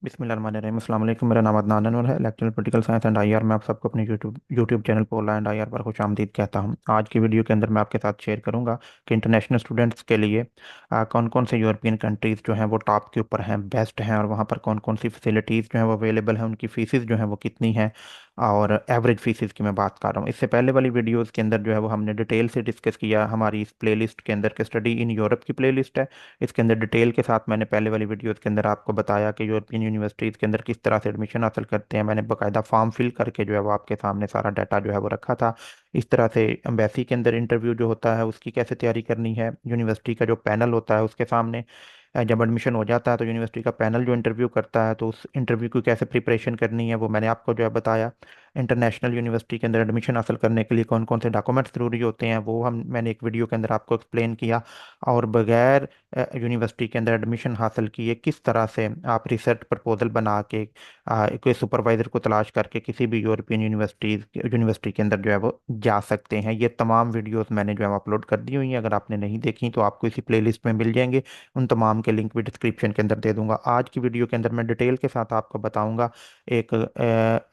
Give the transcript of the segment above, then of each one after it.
बिस्मिल्लाहिर्रहमानिर्रहीम। अस्सलाम वालेकुम। मेरा नाम अदनान अनवर है, lecturer political science and IR. मैं आप सबको अपने YouTube channel Pola and IR पर खुशामदीद कहता हूं। आज की वीडियो के अंदर मैं आपके साथ शेयर करूंगा कि इंटरनेशनल स्टूडेंट्स के लिए कौन कौन से यूरोपियन कंट्रीज़ जो हैं वो टॉप के ऊपर हैं, बेस्ट हैं, और वहाँ पर कौन कौन सी फैसिलिटीज़ जो हैं वो अवेलेबल हैं, उनकी फ़ीसेस जो हैं वो कितनी हैं, और एवरेज फीसिस की मैं बात कर रहा हूँ। इससे पहले वाली वीडियोस के अंदर जो है वो हमने डिटेल से डिस्कस किया। हमारी इस प्लेलिस्ट के अंदर के स्टडी इन यूरोप की प्लेलिस्ट है। इसके अंदर डिटेल के साथ मैंने पहले वाली वीडियोस के अंदर आपको बताया कि यूरोपियन यूनिवर्सिटीज़ के अंदर किस तरह से एडमिशन हासिल करते हैं। मैंने बाकायदा फॉर्म फिल करके जो है वो आपके सामने सारा डाटा जो है वो रखा था। इस तरह से एम्बेसी के अंदर इंटरव्यू जो होता है उसकी कैसे तैयारी करनी है, यूनिवर्सिटी का जो पैनल होता है उसके सामने जब एडमिशन हो जाता है तो यूनिवर्सिटी का पैनल जो इंटरव्यू करता है तो उस इंटरव्यू की कैसे प्रिपरेशन करनी है वो मैंने आपको जो है बताया। इंटरनेशनल यूनिवर्सिटी के अंदर एडमिशन हासिल करने के लिए कौन कौन से डॉक्यूमेंट्स ज़रूरी होते हैं वो मैंने एक वीडियो के अंदर आपको एक्सप्लेन किया। और बगैर यूनिवर्सिटी के अंदर एडमिशन हासिल किए किस तरह से आप रिसर्च प्रपोजल बना के कोई सुपरवाइज़र को तलाश करके किसी भी यूरोपियन यूनिवर्सिटी के अंदर जो है वो जा सकते हैं। ये तमाम वीडियोस मैंने जो है अपलोड कर दी हुई हैं। अगर आपने नहीं देखी तो आपको इसी प्लेलिस्ट में मिल जाएंगे। उन तमाम के लिंक भी डिस्क्रिप्शन के अंदर दे दूंगा। आज की वीडियो के अंदर मैं डिटेल के साथ आपको बताऊंगा एक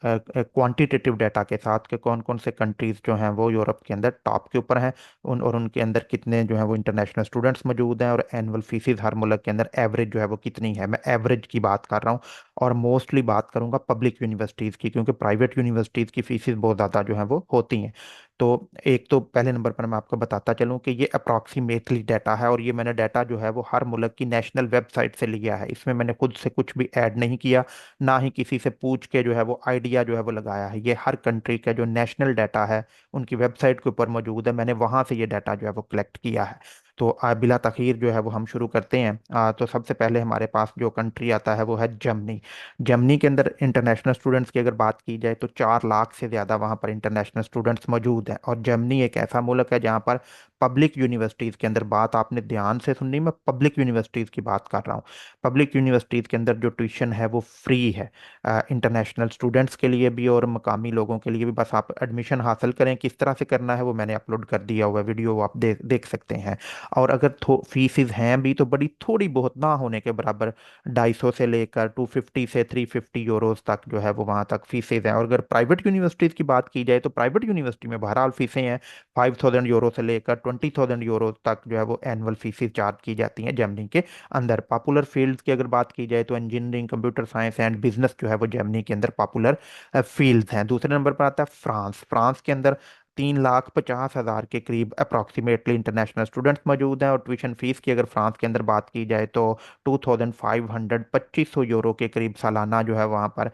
क्वांटिटेटिव डाटा के साथ कि कौन कौन से कंट्रीज जो हैं वो यूरोप के अंदर टॉप के ऊपर हैं, उनके अंदर कितने जो है वो इंटरनेशनल स्टूडेंट्स मौजूद हैं, और एनुअल फीसिस हर मुल्क के अंदर एवरेज जो है वो कितनी है। मैं एवरेज की बात कर रहा हूँ और मोस्टली बात करूंगा पब्लिक यूनिवर्सिटीज़ की, क्योंकि प्राइवेट यूनिवर्सिटीज़ की फीसिस बहुत ज़्यादा जो है वो होती हैं। तो एक तो पहले नंबर पर मैं आपको बताता चलूं कि ये अप्रॉक्सीमेटली डाटा है, और ये मैंने डाटा जो है वो हर मुल्क की नेशनल वेबसाइट से लिया है। इसमें मैंने खुद से कुछ भी ऐड नहीं किया, ना ही किसी से पूछ के जो है वो आइडिया जो है वो लगाया है। ये हर कंट्री का जो नेशनल डाटा है उनकी वेबसाइट के ऊपर मौजूद है। मैंने वहां से ये डाटा जो है वो कलेक्ट किया है। तो बिला तखीर जो है वो हम शुरू करते हैं। तो सबसे पहले हमारे पास जो कंट्री आता है वो है जर्मनी। जर्मनी के अंदर इंटरनेशनल स्टूडेंट्स की अगर बात की जाए तो 4 लाख से ज़्यादा वहाँ पर इंटरनेशनल स्टूडेंट्स मौजूद हैं। और जर्मनी एक ऐसा मुल्क है जहाँ पर पब्लिक यूनिवर्सिटीज़ के अंदर, बात आपने ध्यान से सुननी, मैं पब्लिक यूनिवर्सिटीज़ की बात कर रहा हूँ, पब्लिक यूनिवर्सिटीज़ के अंदर जो ट्यूशन है वो फ्री है इंटरनेशनल स्टूडेंट्स के लिए भी और मकामी लोगों के लिए भी। बस आप एडमिशन हासिल करें, किस तरह से करना है वो मैंने अपलोड कर दिया हुआ है, वीडियो वो आप देख सकते हैं। और अगर फीसिस हैं भी तो बड़ी थोड़ी बहुत ना होने के बराबर, 250 से लेकर 250 से 350 यूरोज तक जो है वो वहाँ तक फीसेज हैं। और अगर प्राइवेट यूनिवर्सिटीज़ की बात की जाए तो प्राइवेट यूनिवर्सिटी में बहरहाल फीसें हैं 5000 यूरो से लेकर 20,000 यूरो तक जो है वो एनुअल फीसेज चार्ज की जाती हैं जर्मनी के अंदर। पॉपुलर फील्ड्स की अगर बात की जाए तो engineering, computer science and business जो है वो जर्मनी के अंदर पॉपुलर फील्ड्स हैं। दूसरे नंबर पर आता है फ्रांस। फ्रांस के अंदर 3,50,000 के करीब अप्रॉक्सीमेटली इंटरनेशनल स्टूडेंट्स मौजूद हैं। और ट्यूशन फीस की अगर फ्रांस के अंदर बात की जाए तो 2,500 2500 यूरो के करीब सालाना जो है वहाँ पर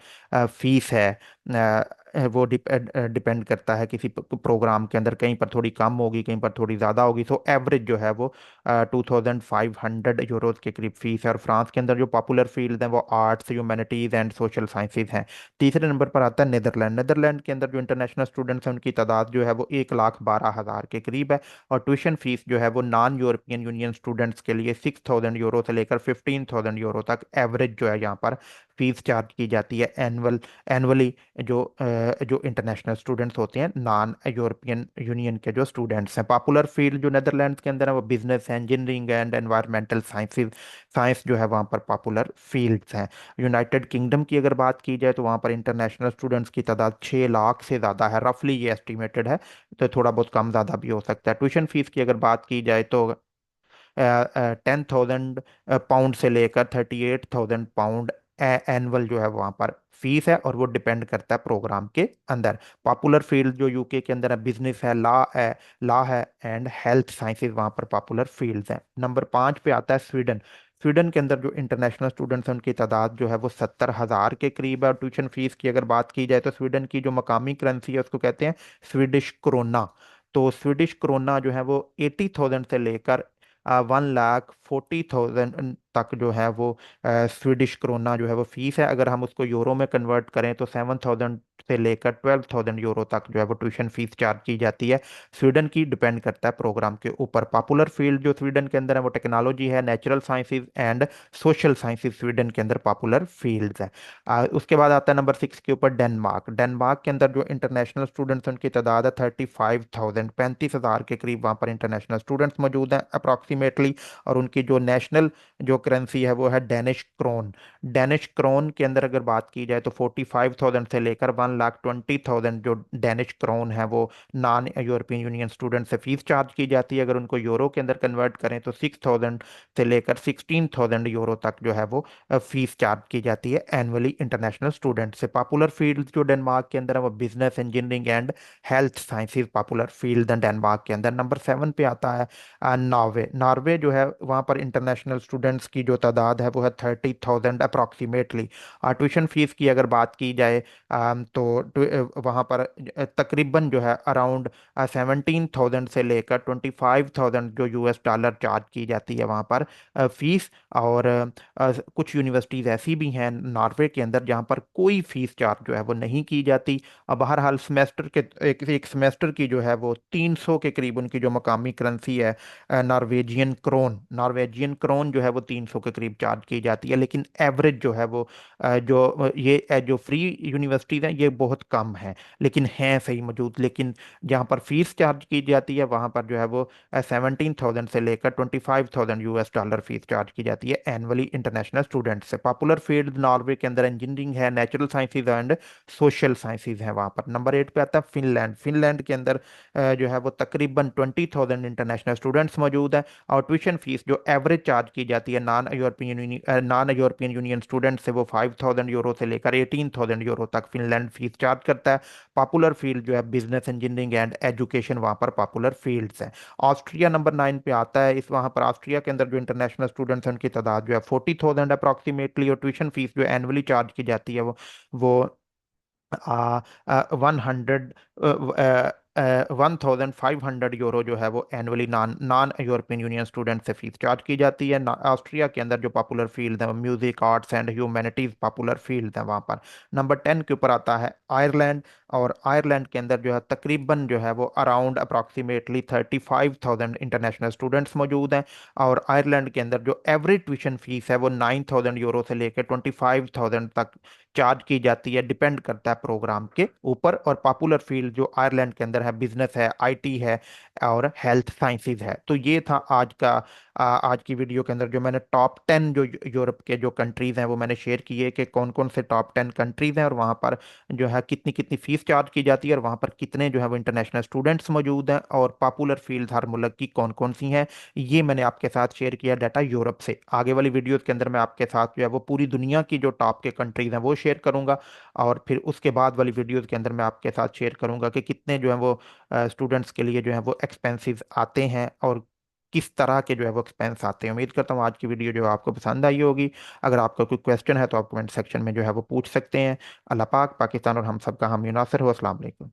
फीस है। वो डिपेंड करता है किसी प्रोग्राम के अंदर, कहीं पर थोड़ी कम होगी, कहीं पर थोड़ी ज़्यादा होगी। सो एवरेज जो है वो 2,500 यूरोज के करीब फीस है। और फ्रांस के अंदर जो पॉपुलर फील्ड हैं वो arts, humanities and social sciences हैं। तीसरे नंबर पर आता है नीदरलैंड। नीदरलैंड के अंदर जो इंटरनेशनल स्टूडेंट्स हैं उनकी तादाद जो है वो 1,12,000 के करीब है। और ट्यूशन फीस जो है वो नॉन यूरोपियन यूनियन स्टूडेंट्स के लिए 6,000 यूरो से लेकर 15,000 यूरो तक एवरेज जो है यहाँ पर फीस चार्ज की जाती है एनुअली। जो इंटरनेशनल स्टूडेंट्स होते हैं, नॉन यूरोपियन यूनियन के जो स्टूडेंट्स हैं। पॉपुलर फील्ड जो नेदरलैंड्स के अंदर है वो business, engineering and environmental sciences, science जो है वहाँ पर पॉपुलर फील्ड्स हैं। यूनाइटेड किंगडम की अगर बात की जाए तो वहाँ पर इंटरनेशनल स्टूडेंट्स की तादाद 6 लाख से ज़्यादा है, रफली ये एस्टिमेटेड है, तो थोड़ा बहुत कम ज़्यादा भी हो सकता है। ट्यूशन फीस की अगर बात की जाए तो 10,000 पाउंड से लेकर 38,000 पाउंड एनुअल जो है वहाँ पर फीस है, और वो डिपेंड करता है प्रोग्राम के अंदर। पॉपुलर फील्ड जो यूके के अंदर है, बिजनेस है, लॉ है एंड हेल्थ साइंसेज वहाँ पर पॉपुलर फील्ड्स हैं। नंबर 5 पे आता है स्वीडन। स्वीडन के अंदर जो इंटरनेशनल स्टूडेंट्स हैं उनकी तादाद जो है वो 70,000 के करीब है। और ट्यूशन फीस की अगर बात की जाए तो स्वीडन की जो मकामी करेंसी है उसको कहते हैं स्वीडिश क्रोना। तो स्वीडिश क्रोना जो है वो 80,000 से लेकर 1,40,000 तक जो है वो स्वीडिश क्रोना जो है वो फीस है। अगर हम उसको यूरो में कन्वर्ट करें तो 7,000 से लेकर 12,000 यूरो तक जो है वो ट्यूशन फीस चार्ज की जाती है। स्वीडन की डिपेंड करता है प्रोग्राम के ऊपर। पॉपुलर फील्ड जो स्वीडन के अंदर है वो टेक्नोलॉजी है, natural sciences and social sciences Sweden के अंदर पॉपुलर फील्ड्स हैं। उसके बाद आता है नंबर 6 के ऊपर डेनमार्क। डेनमार्क के अंदर जो इंटरनेशनल स्टूडेंट्स उनकी तादाद है 35,000, 35,000 के करीब वहाँ पर इंटरनेशनल स्टूडेंट्स मौजूद हैं अप्रॉक्सीमेटली। और उनकी जो नेशनल जो करेंसी है वो है डेनिश क्रोन। डेनिश क्रोन के अंदर अगर बात की जाए तो 45,000 से लेकर 1,20,000 जो डेनिश क्रोन है वो नॉन यूरोपियन यूनियन स्टूडेंट से फीस चार्ज की जाती है। अगर उनको यूरो के अंदर कन्वर्ट करें तो 6,000 से लेकर 16,000 यूरो तक जो है वो फीस चार्ज की जाती है एनुअली इंटरनेशनल स्टूडेंट से। पॉपुलर फील्ड जो डेनमार्क के अंदर है वो business, engineering and health sciences popular field Denmark के अंदर। नंबर 7 पे आता है नॉर्वे। नॉर्वे जो है वहाँ पर इंटरनेशनल स्टूडेंट्स की जो तादाद है वो है 30,000 अप्रॉक्सीमेटली। ट्यूशन फीस की अगर बात की जाए वहाँ पर तकरीबन जो है अराउंड 17,000 से लेकर 25,000 जो यूएस डॉलर चार्ज की जाती है वहाँ पर फीस। और कुछ यूनिवर्सिटीज़ ऐसी भी हैं नॉर्वे के अंदर जहाँ पर कोई फीस चार्ज जो है वो नहीं की जाती। अब बहरहाल सेमेस्टर के एक सेमेस्टर की जो है वो 300 के करीब उनकी जो मकामी करेंसी है नॉर्वेजियन क्रोन। नॉर्वेजियन क्रोन जो है वो 300 के करीब चार्ज की जाती है। लेकिन एवरेज जो है वो जो फ्री यूनिवर्सिटीज़ हैं ये बहुत कम है, लेकिन हैं सही मौजूद। लेकिन जहाँ पर फीस चार्ज की जाती है वहाँ पर जो है वो 17,000 से लेकर 25,000 यूएस डॉलर फीस चार्ज की जाती है एनुअली इंटरनेशनल स्टूडेंट से। पॉपुलर फील्ड नॉर्वे के अंदर इंजीनियरिंग है, natural sciences and social sciences है वहाँ पर। नंबर 8 पे आता है फिनलैंड। फिनलैंड के अंदर जो है वो तकरीबन 20,000 इंटरनेशनल स्टूडेंट्स मौजूद हैं। और ट्यूशन फीस जो एवरेज चार्ज की जाती है नॉन यूरोपियन यूनियन स्टूडेंट से वो 5,000 यूरो से लेकर 18,000 यूरो तक फिनलैंड फीस चार्ज करता है। पॉपुलर फील्ड जो है बिजनेस, इंजीनियरिंग एंड एजुकेशन वहाँ पर पॉपुलर फील्ड्स हैं। ऑस्ट्रिया नंबर 9 पे आता है। इस वहाँ पर ऑस्ट्रिया के अंदर जो इंटरनेशनल स्टूडेंट्स हैं उनकी तादाद जो है 40,000 अप्रॉक्सीमेटली। और ट्यूशन फीस जो एनुअली चार्ज की जाती है वो 100 1,500 यूरो जो है वो annually non non European union student से फीस चार्ज की जाती है। ऑस्ट्रिया के अंदर जो पॉपुलर फील्ड है music, arts and humanities popular field है वहाँ पर। नंबर 10 के ऊपर आता है आयरलैंड। और आयरलैंड के अंदर जो है तकरीबन जो है वो अराउंड अप्रॉक्सीमेटली 35,000 इंटरनेशनल स्टूडेंट्स मौजूद हैं। और आयरलैंड के अंदर जो एवरेज ट्यूशन फीस है वो 9,000 यूरो से लेकर 25,000 तक चार्ज की जाती है, डिपेंड करता है प्रोग्राम के ऊपर। और पॉपुलर फील्ड जो आयरलैंड के अंदर है बिजनेस है, आईटी है और हेल्थ साइंसेज है। तो ये था आज की वीडियो के अंदर जो मैंने टॉप 10 जो यूरोप के जो कंट्रीज हैं वो मैंने शेयर किए कि कौन कौन से टॉप 10 कंट्रीज हैं और वहाँ पर जो है कितनी कितनी फीस चार्ज की जाती है और वहाँ पर कितने जो है वो इंटरनेशनल स्टूडेंट्स मौजूद हैं और पॉपुलर फील्ड हर मुल्क की कौन कौन सी हैं। ये मैंने आपके साथ शेयर किया डाटा यूरोप से। आगे वाली वीडियोस के अंदर मैं आपके साथ जो है वो पूरी दुनिया की जो टॉप के कंट्रीज हैं वो शेयर करूंगा। और फिर उसके बाद वाली वीडियोस के अंदर मैं आपके साथ शेयर करूंगा कि कितने जो है वो स्टूडेंट्स के लिए जो है वो एक्सपेंसिव आते हैं और किस तरह के जो है वो एक्सपेंस आते हैं। उम्मीद करता हूँ आज की वीडियो जो है आपको पसंद आई होगी। अगर आपका कोई क्वेश्चन है तो आप कमेंट सेक्शन में जो है वो पूछ सकते हैं। अल्लाह पाक, पाकिस्तान और हम सबका हामी नासिर हो। अस्सलाम वालेकुम।